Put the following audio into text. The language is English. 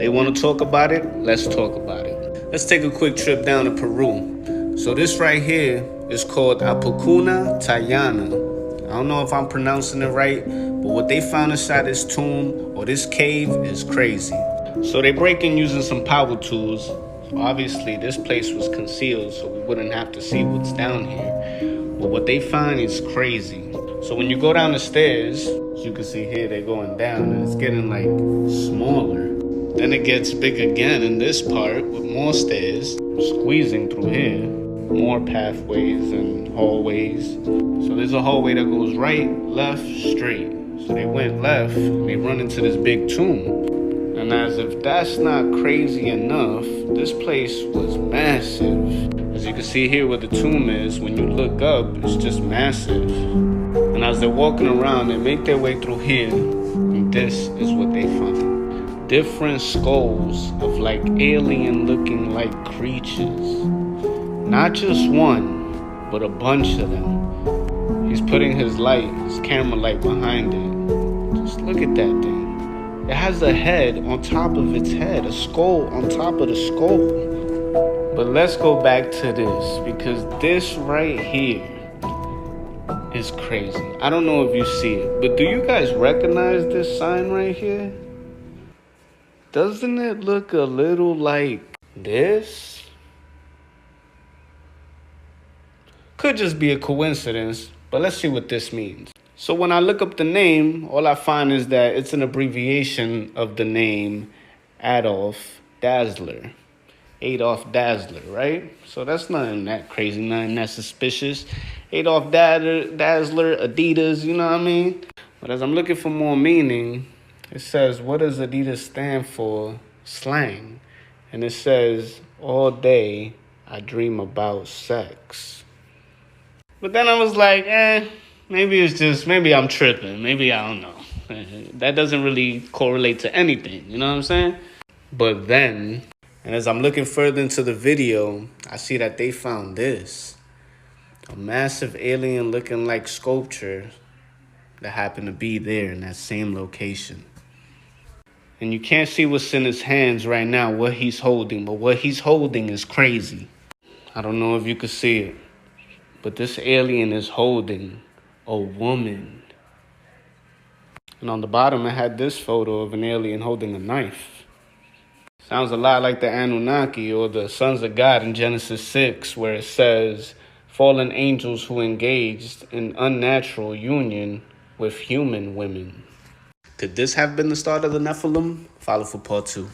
They want to talk about it? Let's talk about it. Let's take a quick trip down to Peru. So this right here is called Apocuna Tayana. I don't know if I'm pronouncing it right, but what they found inside this tomb or this cave is crazy. So they break in using some power tools. So obviously this place was concealed so we wouldn't have to see what's down here. But what they find is crazy. So when you go down the stairs, as you can see here, they're going down and it's getting like smaller. Then it gets big again in this part with more stairs, squeezing through here. More pathways and hallways. So there's a hallway that goes right, left, straight. So they went left and they run into this big tomb. And as if that's not crazy enough, this place was massive. As you can see here where the tomb is, when you look up, it's just massive. And as they're walking around, they make their way through here, and this is what they find. Different skulls of like alien looking like creatures. Not just one, but a bunch of them. He's putting his camera light behind it. Just look at that thing. It has a head on top of its head, a skull on top of the skull. But let's go back to this, because this right here is crazy. I don't know if you see it, but do you guys recognize this sign right here? Doesn't it look a little like this? Could just be a coincidence, but let's see what this means. So when I look up the name, all I find is that it's an abbreviation of the name Adolf Dassler. Adolf Dassler, right? So that's nothing that crazy, nothing that suspicious. Adolf Dassler, Adidas, you know what I mean? But as I'm looking for more meaning, it says, what does Adidas stand for? Slang. And it says, all day I dream about sex. But then I was like, maybe I'm tripping. Maybe I don't know. That doesn't really correlate to anything, you know what I'm saying? But then, and as I'm looking further into the video, I see that they found this. A massive alien looking like sculpture that happened to be there in that same location. And you can't see what's in his hands right now, what he's holding, but what he's holding is crazy. I don't know if you could see it, but this alien is holding a woman. And on the bottom, it had this photo of an alien holding a knife. Sounds a lot like the Anunnaki or the sons of God in Genesis 6, where it says, fallen angels who engaged in unnatural union with human women. Could this have been the start of the Nephilim? Follow for part 2.